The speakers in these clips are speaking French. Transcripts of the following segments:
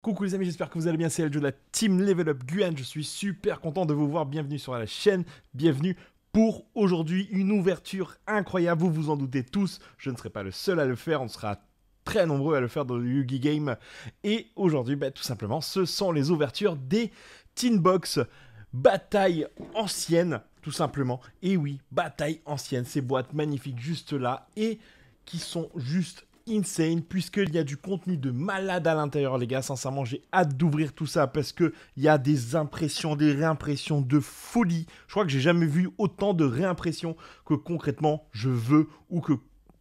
Coucou les amis, j'espère que vous allez bien, c'est Eljo de la Team Level Up Guyane, je suis super content de vous voir, bienvenue sur la chaîne, bienvenue pour aujourd'hui une ouverture incroyable, vous vous en doutez tous, je ne serai pas le seul à le faire, on sera très nombreux à le faire dans le Yugi Game, et aujourd'hui, tout simplement, ce sont les ouvertures des Teen Box Bataille Ancienne, tout simplement, et oui, Bataille Ancienne, ces boîtes magnifiques juste là, et qui sont juste insane puisqu'il y a du contenu de malade à l'intérieur les gars, sincèrement j'ai hâte d'ouvrir tout ça parce que il y a des impressions, des réimpressions de folie, je crois que j'ai jamais vu autant de réimpressions que concrètement je veux ou que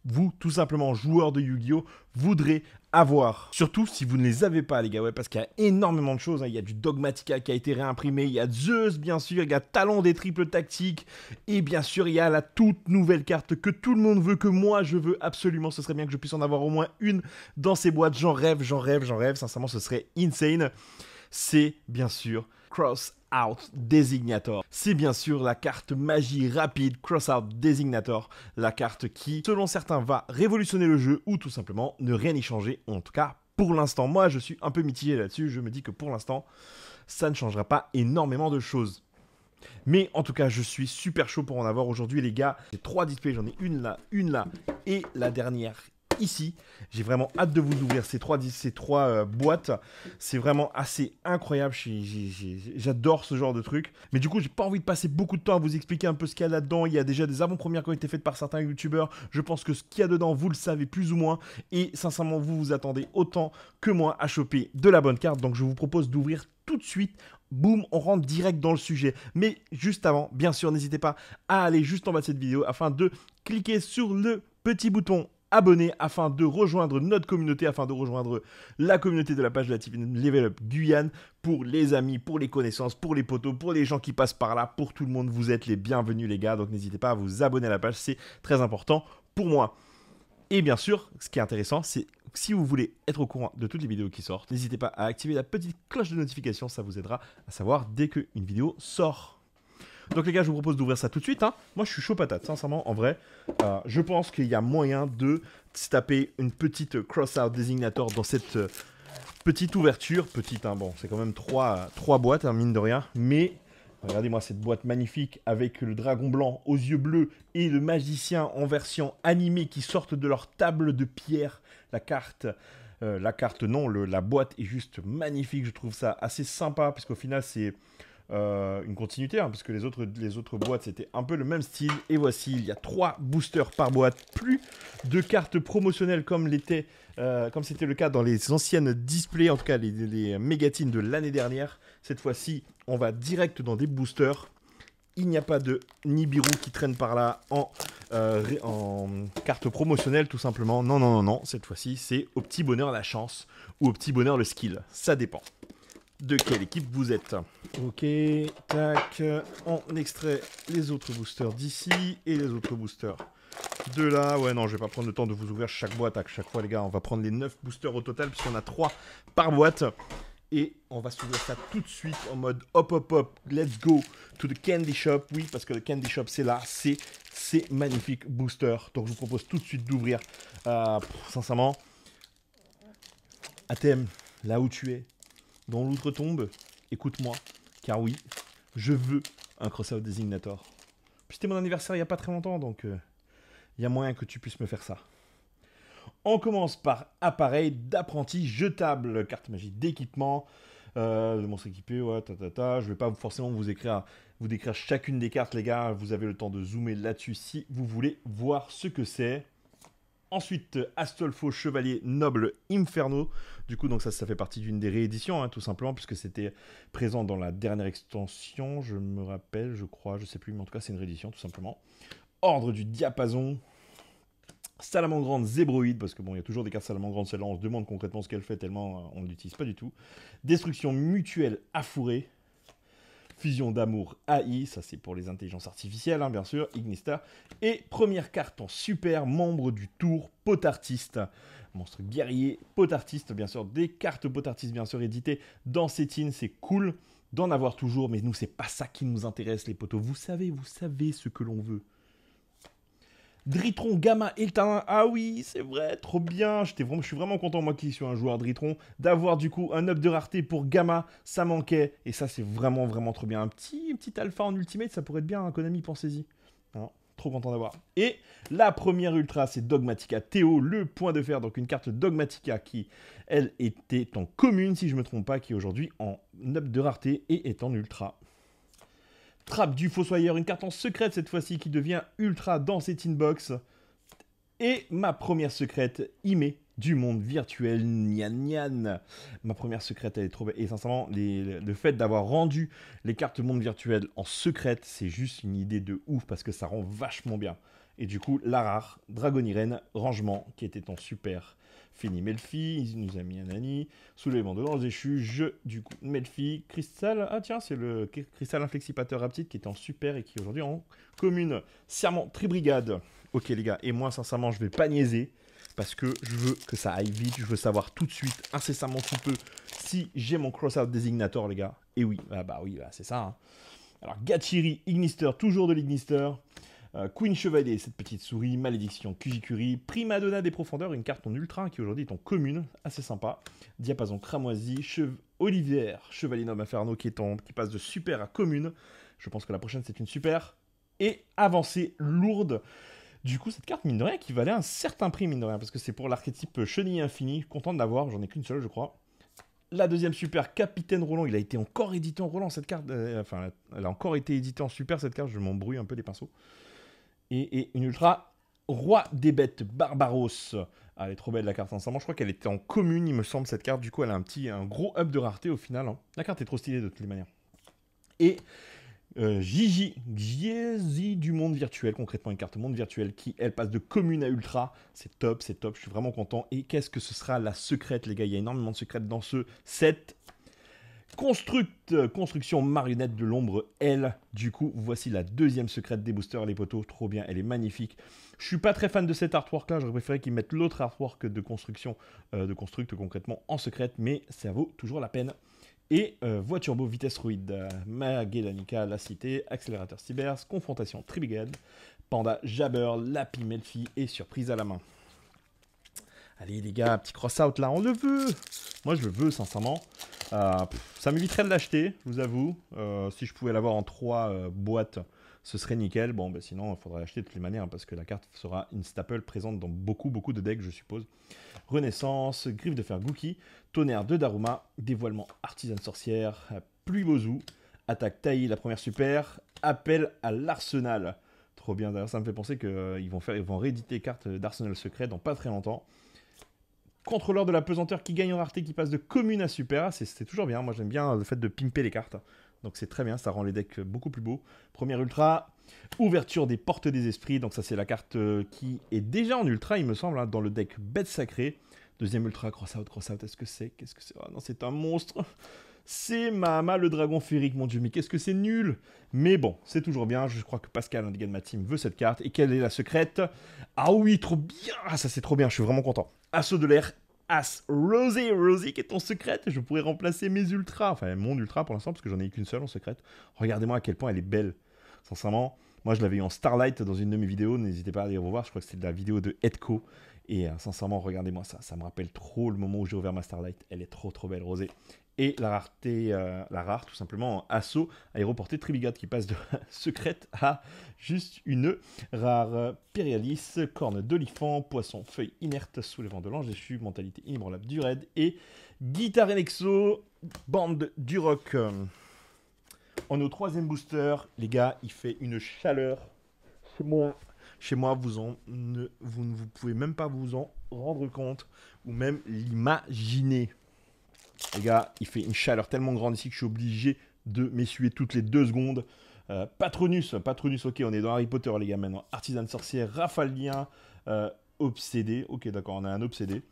vous, tout simplement, joueurs de Yu-Gi-Oh, voudrez avoir. Surtout si vous ne les avez pas, les gars, ouais, parce qu'il y a énormément de choses. Hein. Il y a du Dogmatica qui a été réimprimé, il y a Zeus, bien sûr, il y a Talon des triples tactiques, et bien sûr, il y a la toute nouvelle carte que tout le monde veut, que moi je veux absolument. Ce serait bien que je puisse en avoir au moins une dans ces boîtes. J'en rêve, j'en rêve, j'en rêve. Sincèrement, ce serait insane. C'est bien sûr Cross Out Designator. C'est bien sûr la carte magie rapide Cross Out Designator, la carte qui, selon certains, va révolutionner le jeu ou tout simplement ne rien y changer, en tout cas pour l'instant. Moi, je suis un peu mitigé là-dessus, je me dis que pour l'instant, ça ne changera pas énormément de choses. Mais en tout cas, je suis super chaud pour en avoir aujourd'hui, les gars. J'ai 3 displays, j'en ai une là, et la dernière ici. J'ai vraiment hâte de vous ouvrir ces trois boîtes. C'est vraiment assez incroyable. J'adore ce genre de truc. Mais du coup, j'ai pas envie de passer beaucoup de temps à vous expliquer un peu ce qu'il y a là-dedans. Il y a déjà des avant-premières qui ont été faites par certains youtubeurs. Je pense que ce qu'il y a dedans, vous le savez plus ou moins. Et sincèrement, vous vous attendez autant que moi à choper de la bonne carte. Donc, je vous propose d'ouvrir tout de suite. Boum, on rentre direct dans le sujet. Mais juste avant, bien sûr, n'hésitez pas à aller juste en bas de cette vidéo afin de cliquer sur le petit bouton abonner afin de rejoindre notre communauté, afin de rejoindre la communauté de la page de la Team Level Up Guyane pour les amis, pour les connaissances, pour les potos, pour les gens qui passent par là, pour tout le monde. Vous êtes les bienvenus les gars, donc n'hésitez pas à vous abonner à la page, c'est très important pour moi. Et bien sûr, ce qui est intéressant, c'est si vous voulez être au courant de toutes les vidéos qui sortent, n'hésitez pas à activer la petite cloche de notification, ça vous aidera à savoir dès qu'une vidéo sort. Donc les gars, je vous propose d'ouvrir ça tout de suite. Hein. Moi, je suis chaud patate, sincèrement, en vrai. Je pense qu'il y a moyen de se taper une petite cross-out designator dans cette petite ouverture. Petite, hein, bon, c'est quand même 3 boîtes, hein, mine de rien. Mais regardez-moi cette boîte magnifique avec le dragon blanc aux yeux bleus et le magicien en version animée qui sortent de leur table de pierre. La carte non, la boîte est juste magnifique. Je trouve ça assez sympa parce qu'au final, c'est une continuité, hein, parce que les autres boîtes c'était un peu le même style. Et voici, il y a 3 boosters par boîte, plus de cartes promotionnelles comme c'était le cas dans les anciennes displays, en tout cas les mégatines de l'année dernière. Cette fois-ci, on va direct dans des boosters. Il n'y a pas de Nibiru qui traîne par là en carte promotionnelle, tout simplement. Non, non, non, non. Cette fois-ci, c'est au petit bonheur la chance ou au petit bonheur le skill. Ça dépend de quelle équipe vous êtes. Ok, tac, on extrait les autres boosters d'ici et les autres boosters de là. Ouais, non, je vais pas prendre le temps de vous ouvrir chaque boîte à chaque fois, les gars. On va prendre les 9 boosters au total, puisqu'on a 3 par boîte. Et on va s'ouvrir ça tout de suite en mode hop, hop, hop, let's go to the candy shop. Oui, parce que le candy shop, c'est là, c'est magnifique booster. Donc, je vous propose tout de suite d'ouvrir. Sincèrement, Athème, là où tu es, dans l'outre-tombe, écoute-moi, car oui, je veux un cross-out designator. Puis c'était mon anniversaire il n'y a pas très longtemps, donc il y a moyen que tu puisses me faire ça. On commence par appareil d'apprenti jetable, carte magie d'équipement, de monstre équipé, ouais, Je vais pas forcément vous décrire chacune des cartes, les gars. Vous avez le temps de zoomer là-dessus si vous voulez voir ce que c'est. Ensuite, Astolfo Chevalier Noble Inferno. Du coup, donc ça fait partie d'une des rééditions, hein, tout simplement, puisque c'était présent dans la dernière extension. Je me rappelle, je crois, je sais plus, mais en tout cas, c'est une réédition, tout simplement. Ordre du Diapason. Salamandre Zébroïde, parce que bon, il y a toujours des cartes Salamandre, celle-là, on se demande concrètement ce qu'elle fait, tellement on ne l'utilise pas du tout. Destruction mutuelle affourée. Fusion d'amour AI, ça c'est pour les intelligences artificielles, hein, bien sûr, Ignistar. Et première carte en super, membre du tour, Potartiste. Monstre guerrier, Potartiste, bien sûr, des cartes Potartiste, bien sûr, éditées dans Setine, c'est cool d'en avoir toujours, mais nous, c'est pas ça qui nous intéresse, les potos. Vous savez ce que l'on veut. Dritron, Gamma et le Tarin. Ah oui, c'est vrai, trop bien. Je suis vraiment content, moi qui suis un joueur Dritron, d'avoir du coup un up de rareté pour Gamma. Ça manquait. Et ça, c'est vraiment, vraiment trop bien. Un petit alpha en ultimate, ça pourrait être bien, hein, Konami, pensez-y. Hein, trop content d'avoir. Et la première ultra, c'est Dogmatica Théo, le point de fer. Donc une carte Dogmatica qui, elle, était en commune, si je ne me trompe pas, qui est aujourd'hui en up de rareté et est en ultra. Trappe du Fossoyeur, une carte en secrète cette fois-ci qui devient ultra dans cette inbox. Et ma première secrète, Ime du monde virtuel, Nian Nian. Ma première secrète, elle est trop belle. Et sincèrement, le fait d'avoir rendu les cartes monde virtuel en secrète, c'est juste une idée de ouf parce que ça rend vachement bien. Et du coup, la rare, Dragonirène, rangement, qui était en super. Fini Melfi, il nous a mis un Annie, soulèvement de l'ange déchu, jeu du coup Melfi, Cristal, ah tiens c'est le Cristal Inflexipateur Raptide qui était en super et qui est aujourd'hui en commune. Serment Tribrigade, ok les gars, et moi sincèrement je vais pas niaiser parce que je veux que ça aille vite, je veux savoir tout de suite, incessamment sous peu, si j'ai mon Crossout Designator les gars, et oui, c'est ça. Hein. Alors Gachiri, Ignister, toujours de l'Ignister. Queen Chevalier, cette petite souris, Malédiction, Kujikuri, Primadonna des Profondeurs, une carte en ultra qui aujourd'hui est en commune, assez sympa. Diapason Cramoisi, Olivier, Chevalier Nomme Inferno qui passe de super à commune. Je pense que la prochaine c'est une super. Et avancée lourde. Du coup, cette carte, mine de rien, qui valait un certain prix, mine de rien, parce que c'est pour l'archétype Chenille Infini. Content de l'avoir, j'en ai qu'une seule, je crois. La deuxième super, Capitaine Roland, il a été encore édité en Roland cette carte. Elle a encore été éditée en super cette carte, je m'embrouille un peu les pinceaux. Et une ultra Roi des Bêtes Barbaros. Ah, elle est trop belle la carte ensemble. Je crois qu'elle était en commune, il me semble, cette carte. Du coup, elle a un gros up de rareté au final. Hein. La carte est trop stylée de toutes les manières. Et Giezi du monde virtuel, concrètement une carte monde virtuel qui, elle, passe de commune à ultra. C'est top, je suis vraiment content. Et qu'est-ce que ce sera la secrète, les gars? Il y a énormément de secrètes dans ce set. Construction marionnette de l'ombre L. Du coup, voici la deuxième secrète des boosters, les poteaux. Trop bien, elle est magnifique. Je suis pas très fan de cet artwork là. J'aurais préféré qu'ils mettent l'autre artwork de construction, de construct concrètement en secrète, mais ça vaut toujours la peine. Et voiture beau, vitesse ruide, Magellanica, la cité, accélérateur Cybers, confrontation Tribigade, Panda, Jabber, Lapi, Melfi et surprise à la main. Allez les gars, petit cross-out là, on le veut. Moi je le veux sincèrement. Ça m'éviterait de l'acheter, je vous avoue. Si je pouvais l'avoir en 3 boîtes, ce serait nickel. Bon, bah, sinon, il faudrait l'acheter de toutes les manières, hein, parce que la carte sera une staple présente dans beaucoup de decks, je suppose. Renaissance, Griffe de fer Gookie, Tonnerre de Daruma, Dévoilement Artisane Sorcière, Pluie Bozu, Attaque Taï, la première super, Appel à l'Arsenal. Trop bien, d'ailleurs ça me fait penser qu'ils vont rééditer les cartes d'Arsenal Secret dans pas très longtemps. Contrôleur de la pesanteur qui gagne en rareté, qui passe de commune à super, c'est toujours bien. Moi j'aime bien le fait de pimper les cartes. Donc c'est très bien, ça rend les decks beaucoup plus beaux. Première ultra, ouverture des portes des esprits. Donc ça c'est la carte qui est déjà en ultra il me semble, hein, dans le deck bête sacrée. Deuxième ultra, crossout, est-ce que c'est? Qu'est-ce que c'est? Oh non, c'est un monstre. C'est Mahama le dragon féerique, mon dieu, mais qu'est-ce que c'est nul. Mais bon, c'est toujours bien, je crois que Pascal, un des gars de ma team, veut cette carte. Et quelle est la secrète? Ah oui, trop bien. Ah ça c'est trop bien, je suis vraiment content. Assaut de l'air, As Rosie qui est en secrète. Je pourrais remplacer mes ultras, enfin mon ultra pour l'instant, parce que j'en ai qu'une seule en secrète. Regardez-moi à quel point elle est belle. Sincèrement, moi je l'avais eu en Starlight dans une de mes vidéos, n'hésitez pas à aller revoir, je crois que c'était la vidéo de Edco. Et sincèrement, regardez-moi ça, ça me rappelle trop le moment où j'ai ouvert ma Starlight. Elle est trop belle, Rosée. Et la rareté, la rare, tout simplement, Assaut, aéroporté Tribigade qui passe de secrète à juste une rare. Périalis, corne d'olifant, poisson, feuille inerte, sous les vents de l'ange déchu, mentalité inébranlable du raid. Et guitare Nexo, bande du rock. En au troisième booster, les gars, il fait une chaleur. Chez moi, vous ne vous pouvez même pas vous en rendre compte ou même l'imaginer. Les gars, il fait une chaleur tellement grande ici que je suis obligé de m'essuyer toutes les 2 secondes. Patronus, ok, on est dans Harry Potter, les gars, maintenant. Artisane sorcière, Rafalien, Obsédé. Ok, d'accord, on a un Obsédé.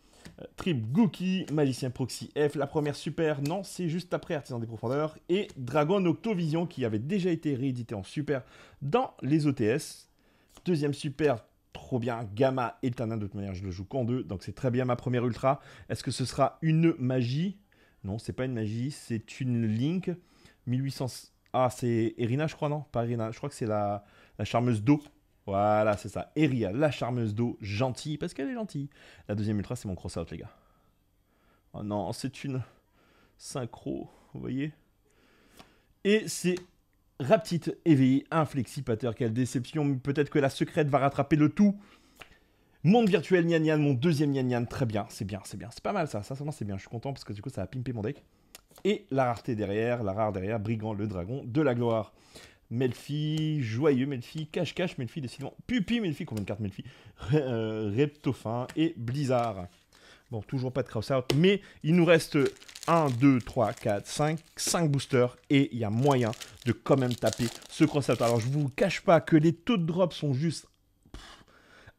Trip Gookie, Magicien Proxy F, la première super, non, c'est juste après Artisan des Profondeurs. Et Dragon Octovision, qui avait déjà été réédité en super dans les OTS. Deuxième super, trop bien. Gamma est un nain, de toute manière, je le joue qu'en 2, donc c'est très bien ma première ultra. Est-ce que ce sera une magie? Non, c'est pas une magie, c'est une Link. 1800. Ah, c'est Irina, je crois, non? Pas Irina, je crois que c'est la charmeuse d'eau. Voilà, c'est ça. Eria, la charmeuse d'eau, gentille, parce qu'elle est gentille. La deuxième ultra, c'est mon cross-out, les gars. Oh non, c'est une synchro, vous voyez. Et c'est Raptite éveillé, inflexipateur, quelle déception. Peut-être que la secrète va rattraper le tout. Monde virtuel Nyan Nyan, mon deuxième Nyan Nyan, très bien, c'est bien, c'est bien. C'est pas mal ça, sincèrement c'est bien, je suis content parce que du coup ça a pimpé mon deck. Et la rareté derrière, la rare derrière, Brigand, le dragon de la gloire. Melfi, joyeux Melfi, cache-cache Melfi, décidément. Pupi Melfi, combien de cartes Melfi? Reptofin et Blizzard. Bon, toujours pas de cross-out, mais il nous reste 1, 2, 3, 4, 5 boosters et il y a moyen de quand même taper ce cross-out. Alors je vous cache pas que les taux de drop sont juste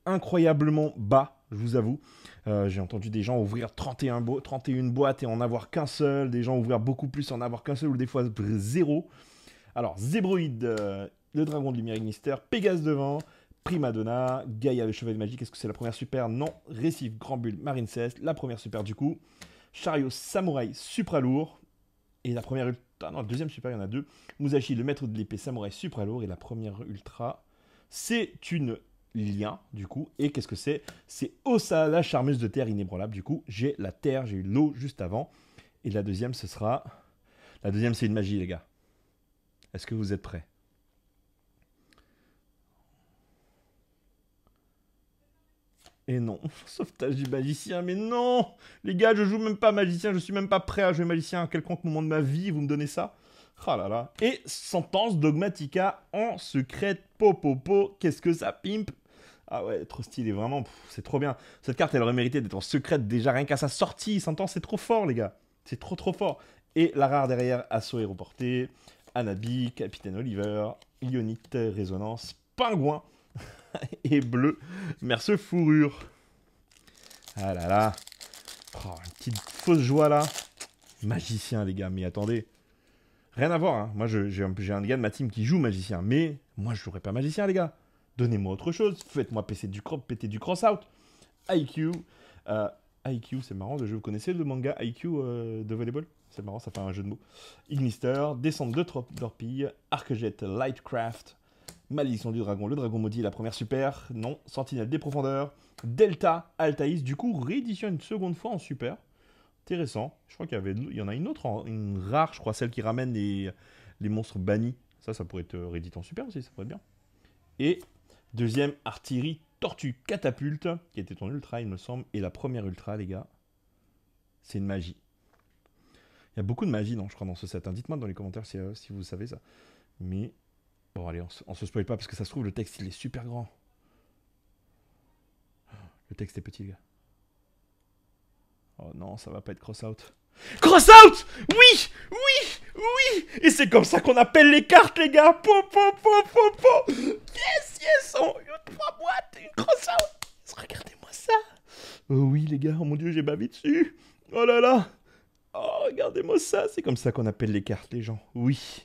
incroyablement bas, je vous avoue. J'ai entendu des gens ouvrir 31 boîtes et en avoir qu'un seul, des gens ouvrir beaucoup plus et en avoir qu'un seul, ou des fois zéro. Alors, Zébroïde, le dragon de lumière Ignister, Pégase devant, Primadonna, Gaïa le chevalier magique, est-ce que c'est la première super? Non. Récif, Grand Bulle, Marine Ceste, la première super du coup. Chariot, Samouraï, Supra lourd. Et la première ultra, non, la deuxième super, il y en a deux. Musashi, le maître de l'épée, Samouraï, Supra lourd. Et la première ultra, c'est une lien du coup. Et qu'est-ce que c'est? C'est Ossa, la charmeuse de terre inébranlable du coup. J'ai la terre, j'ai eu l'eau juste avant. Et la deuxième, ce sera... La deuxième, c'est une magie, les gars. Est-ce que vous êtes prêts? Et non, sauvetage du magicien, mais non! Les gars, je joue même pas magicien, je suis même pas prêt à jouer magicien à un quelconque moment de ma vie, vous me donnez ça? Ah là là. Et sentence dogmatica en secrète popopo, qu'est-ce que ça pimpe? Ah ouais, trop stylé, vraiment, c'est trop bien. Cette carte, elle aurait mérité d'être en secrète déjà rien qu'à sa sortie, sentence, c'est trop fort, les gars. C'est trop trop fort. Et la rare derrière, assaut aéroporté, Anabi, Capitaine Oliver, Ionite, Résonance, Pingouin et bleu, Merce fourrure. Ah là là. Oh, une petite fausse joie là. Magicien les gars, mais attendez. Rien à voir, hein. Moi j'ai un gars de ma team qui joue magicien, mais moi je jouerai pas magicien les gars. Donnez-moi autre chose, faites-moi péter du cross-out. IQ. IQ, c'est marrant, vous connaissez le manga IQ de volleyball? C'est marrant, ça fait un jeu de mots. Ignister, descente de torpille, Arcjet Lightcraft, Malédiction du dragon, le dragon maudit, la première super, non, Sentinelle des profondeurs, Delta, Altaïs, du coup, réédition une seconde fois en super. Intéressant. Je crois il y en a une autre, une rare, je crois, celle qui ramène les monstres bannis. Ça pourrait être réédité en super aussi, ça pourrait être bien. Et deuxième, artillerie, tortue, catapulte, qui était en ultra, il me semble. Et la première ultra, les gars, c'est une magie. Il y a beaucoup de magie, non, je crois, dans ce set. Hein. Dites-moi dans les commentaires si vous savez ça. Mais, bon, allez, on se spoil pas, parce que ça se trouve, le texte, il est super grand. Le texte est petit, les gars. Oh non, ça va pas être cross-out. Cross-out! Oui! Oui! Oui! Et c'est comme ça qu'on appelle les cartes, les gars! Po, po, po, po, po! Yes, yes! Oh, 3 boîtes, une cross-out! Regardez-moi ça! Oh oui, les gars, oh mon dieu, j'ai bavé dessus! Oh là là! Oh, regardez-moi ça! C'est comme ça qu'on appelle les cartes, les gens. Oui!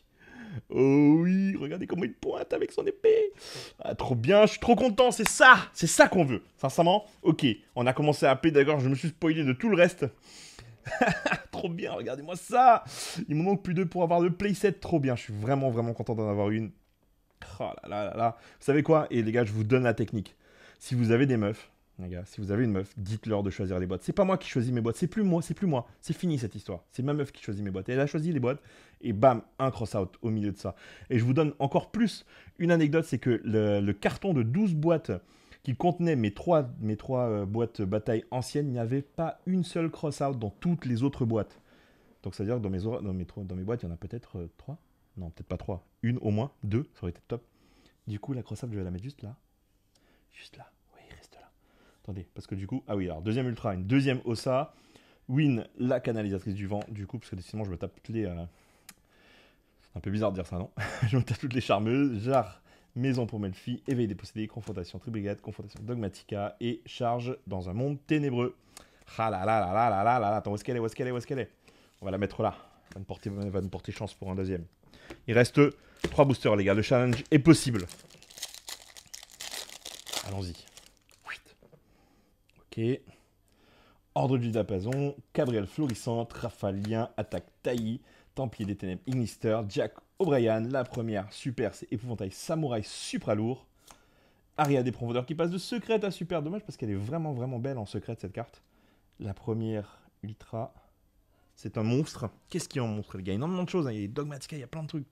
Oh oui, regardez comment il pointe avec son épée. Ah, trop bien, je suis trop content, c'est ça qu'on veut. Sincèrement, ok, on a commencé à appeler, d'accord, je me suis spoilé de tout le reste. Trop bien, regardez-moi ça. Il me manque plus deux pour avoir le playset, trop bien, je suis vraiment vraiment content d'en avoir une. Oh là là là là. Vous savez quoi? Et les gars, je vous donne la technique. Si vous avez des meufs, les gars, si vous avez une meuf, dites-leur de choisir les boîtes. C'est pas moi qui choisis mes boîtes, c'est plus moi. C'est fini cette histoire. C'est ma meuf qui choisit mes boîtes. Et elle a choisi les boîtes et bam, un cross-out au milieu de ça. Et je vous donne encore plus une anecdote, c'est que le carton de 12 boîtes qui contenait mes trois boîtes bataille anciennes, il n'y avait pas une seule cross-out dans toutes les autres boîtes. Donc c'est-à-dire que dans mes boîtes, il y en a peut-être 3. Non, peut-être pas 3. Une au moins, 2, ça aurait été top. Du coup, la cross-out, je vais la mettre juste là. Juste là. Oui, reste là. Attendez, parce que du coup... Ah oui, alors, deuxième ultra, une deuxième Ossa. Win, la canalisatrice du vent, du coup, parce que décidément, je me tape toutes les... C'est un peu bizarre de dire ça, non? Je me tape toutes les charmeuses. Jarre, maison pour Melfi, éveil des possédés, confrontation tribrigade, confrontation dogmatica et charge dans un monde ténébreux. Ah là là là là là là là. Attends, où est-ce qu'elle est? On va la mettre là. Elle va nous porter chance pour un deuxième. Il reste 3 boosters, les gars. Le challenge est possible. Allons-y. Ok. Ordre du diapason, Cabriel florissante, Rafalien, attaque taillis, Templier des ténèbres, Ignister, Jack O'Brien. La première super, c'est épouvantail samouraï supra lourd. Aria des profondeurs qui passe de secrète à super. Dommage parce qu'elle est vraiment, vraiment belle en secrète, cette carte. La première ultra. C'est un monstre. Qu'est-ce qu'il y a en monstre, les gars? Énormément de choses. Hein. Il y a Dogmatica, il y a plein de trucs.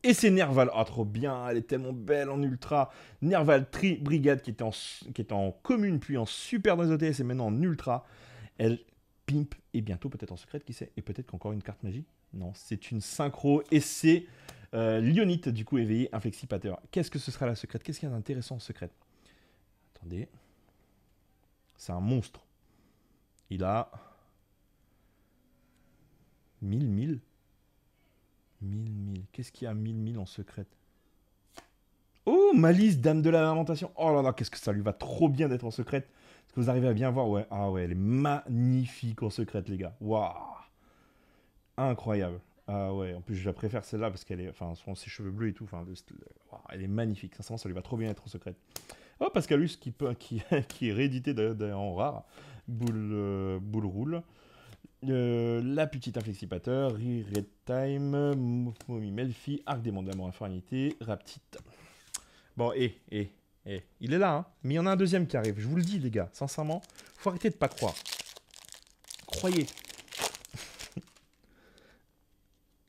Et c'est Nerval. Ah, trop bien. Elle est tellement belle en ultra. Nerval Brigade qui était en commune, puis en super dans les OTS et maintenant en ultra. Elle pimp et bientôt peut-être en secrète, qui sait? Et peut-être qu'encore une carte magie. Non, c'est une synchro et c'est Lyonite, du coup, éveillé, inflexipateur. Qu'est-ce que ce sera la secrète? Qu'est-ce qu'il y a d'intéressant en secrète? Attendez. C'est un monstre. Il a 1000. Qu'est-ce qu'il y a 1000 en secrète? Oh, Malice, dame de la lamentation. Oh là là, qu'est-ce que ça lui va trop bien d'être en secrète. Est-ce que vous arrivez à bien voir? Ouais, ah ouais, elle est magnifique en secrète, les gars. Waouh, incroyable. Ah ouais, en plus je la préfère celle-là parce qu'elle est, enfin, ses cheveux bleus et tout, enfin, wow, elle est magnifique. Sincèrement, ça lui va trop bien être en secrète. Oh, Pascalus qui est réédité d'ailleurs en rare. Boule roule. La petite inflexipateur, Red Time, Mommy Melfi, Arc des Mondes d'Amour Infernité, Raptite. Bon, il est là, hein. Mais il y en a un deuxième qui arrive. Je vous le dis, les gars, sincèrement, faut arrêter de pas croire. Croyez.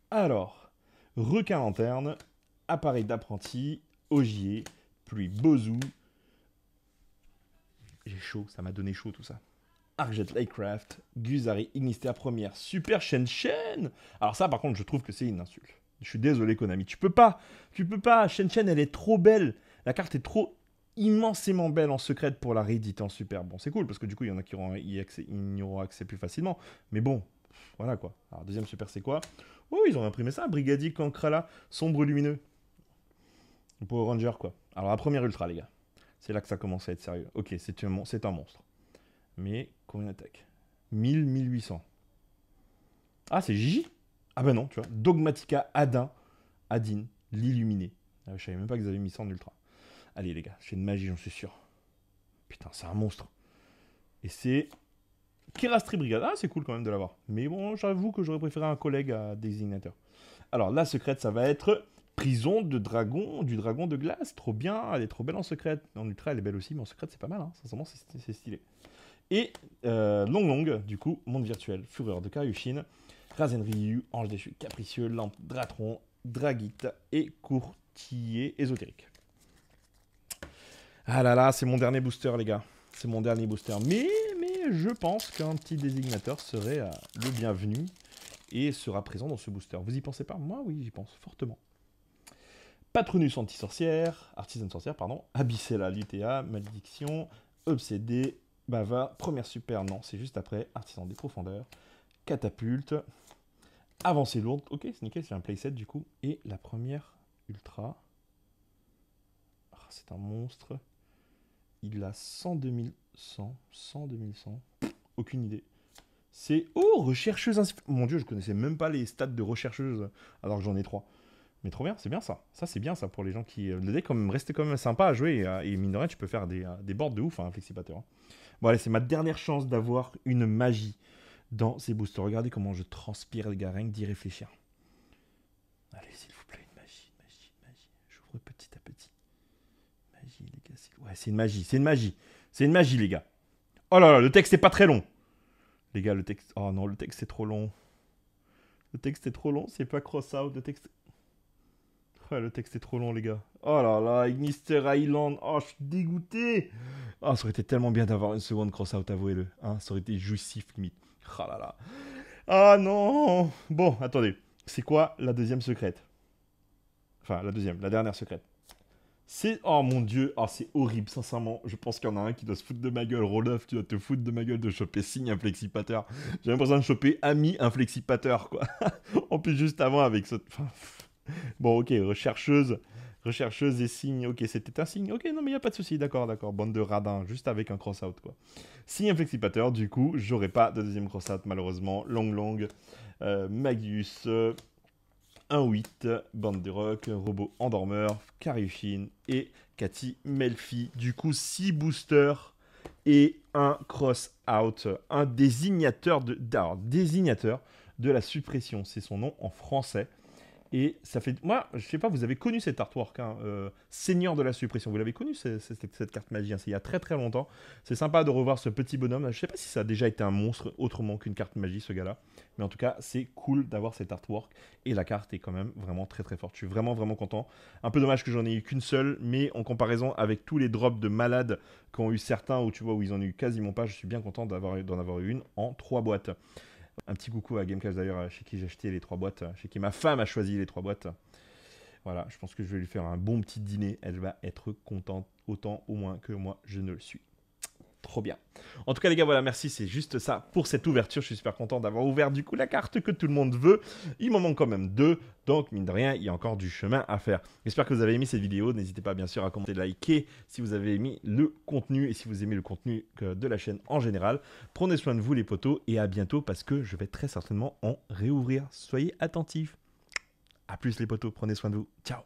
Alors, requin lanterne, appareil d'apprenti, ogier, pluie Bozu. J'ai chaud, ça m'a donné chaud tout ça. Arjet Lightcraft, Guzari Ignister première, Super Shen. Alors ça, par contre, je trouve que c'est une insulte. Je suis désolé, Konami. Tu peux pas. Shen, elle est trop belle. La carte est trop immensément belle en secrète pour la rééditer en super. Bon, c'est cool, parce que du coup, il y en a qui y auront accès plus facilement. Mais bon, voilà quoi. Alors, deuxième super, c'est quoi? Oh, ils ont imprimé ça. Brigadier Kankrala, sombre lumineux. Pour Ranger, quoi. Alors, la première ultra, les gars. C'est là que ça commence à être sérieux. Ok, c'est un monstre. Mais combien d'attaques? 1800. Ah, c'est Gigi? Ah bah non, tu vois. Dogmatica, Adin, l'illuminé. Ah, je savais même pas que vous avez mis ça en ultra. Allez les gars, c'est une magie, j'en suis sûr. Putain, c'est un monstre. Et c'est Kirastri Brigade. Ah, c'est cool quand même de l'avoir. Mais bon, j'avoue que j'aurais préféré un collègue à désignateur. Alors, la secrète, ça va être prison du dragon de glace. Trop bien, elle est trop belle en secrète. En ultra, elle est belle aussi, mais en secrète, c'est pas mal. Hein. Sincèrement, c'est stylé. Et Long, du coup, monde virtuel, Fureur de Karyushin, Razen Ryu, Ange déchu, Capricieux, Lampe, Dratron, Draguite et Courtier ésotérique. Ah là là, c'est mon dernier booster, les gars. C'est mon dernier booster. Mais je pense qu'un petit désignateur serait le bienvenu et sera présent dans ce booster. Vous y pensez pas? Moi, oui, j'y pense fortement. Patronus anti-sorcière, artisan sorcière, pardon, Abyssella, l'UTA, Malédiction, Obsédé, Bava, première super, non, c'est juste après, Artisan des profondeurs, Catapulte, Avancée lourde, ok, c'est nickel, c'est un playset du coup, et la première ultra, oh, c'est un monstre, il a 102 100, aucune idée. C'est, oh, rechercheuse, mon dieu, je connaissais même pas les stats de rechercheuse, alors que j'en ai 3. Mais trop bien, c'est bien ça. Ça, c'est bien ça pour les gens qui... Le deck restait quand même sympa à jouer. Et mine de rien, tu peux faire des boards de ouf, hein, Flexipateur. Bon, allez, c'est ma dernière chance d'avoir une magie dans ces boosters. Regardez comment je transpire, les gars, rien que d'y réfléchir. Allez, s'il vous plaît, une magie. J'ouvre petit à petit. Magie, les gars. Ouais, c'est une magie, les gars. Oh là là, le texte est pas très long. Les gars, le texte... Oh non, le texte est trop long. C'est pas cross-out, le texte... Ouais, le texte est trop long, les gars. Oh là là, Ignister Island. Oh, je suis dégoûté. Oh, ça aurait été tellement bien d'avoir une seconde cross-out, avouez-le. Hein, ça aurait été jouissif, limite. Oh là là. Ah non. Bon, attendez. C'est quoi la deuxième secrète? Enfin, la dernière secrète. C'est... Oh mon dieu. Oh, c'est horrible, sincèrement. Je pense qu'il y en a un qui doit se foutre de ma gueule. Rodolphe, tu dois te foutre de ma gueule de choper Signe Inflexipateur. J'ai l'impression de choper Ami Inflexipateur, quoi. En plus, juste avant, avec ce... Enfin... Bon, ok, rechercheuse et signe. Ok, c'était un signe. Ok, non, mais il n'y a pas de souci. D'accord. Bande de radins, juste avec un cross-out, quoi. Signe inflexipateur, du coup, j'aurai pas de deuxième cross-out, malheureusement. Long, Magius, 1-8, bande de rock, robot endormeur, Karyushin et Cathy Melfi. Du coup, 6 boosters et un cross-out. Un désignateur de la suppression, c'est son nom en français. Et ça fait. Moi, je sais pas, vous avez connu cet artwork, hein, Seigneur de la Suppression. Vous l'avez connu, cette carte magie, hein, c'est il y a très très longtemps. C'est sympa de revoir ce petit bonhomme. Je sais pas si ça a déjà été un monstre autrement qu'une carte magie, ce gars-là. Mais en tout cas, c'est cool d'avoir cet artwork. Et la carte est quand même vraiment très très forte. Je suis vraiment vraiment content. Un peu dommage que j'en ai eu qu'une seule. Mais en comparaison avec tous les drops de malades qu'ont eu certains, où tu vois, où ils en ont eu quasiment pas, je suis bien content d'en avoir eu une en 3 boîtes. Un petit coucou à Gamecast d'ailleurs, chez qui j'ai acheté les 3 boîtes, chez qui ma femme a choisi les 3 boîtes. Voilà, je pense que je vais lui faire un bon petit dîner. Elle va être contente autant au moins que moi je ne le suis. Trop bien. En tout cas, les gars, voilà, merci. C'est juste ça pour cette ouverture. Je suis super content d'avoir ouvert du coup la carte que tout le monde veut. Il m'en manque quand même 2. Donc, mine de rien, il y a encore du chemin à faire. J'espère que vous avez aimé cette vidéo. N'hésitez pas, bien sûr, à commenter, liker si vous avez aimé le contenu et si vous aimez le contenu de la chaîne en général. Prenez soin de vous, les potos, et à bientôt parce que je vais très certainement en réouvrir. Soyez attentifs. A plus, les potos. Prenez soin de vous. Ciao.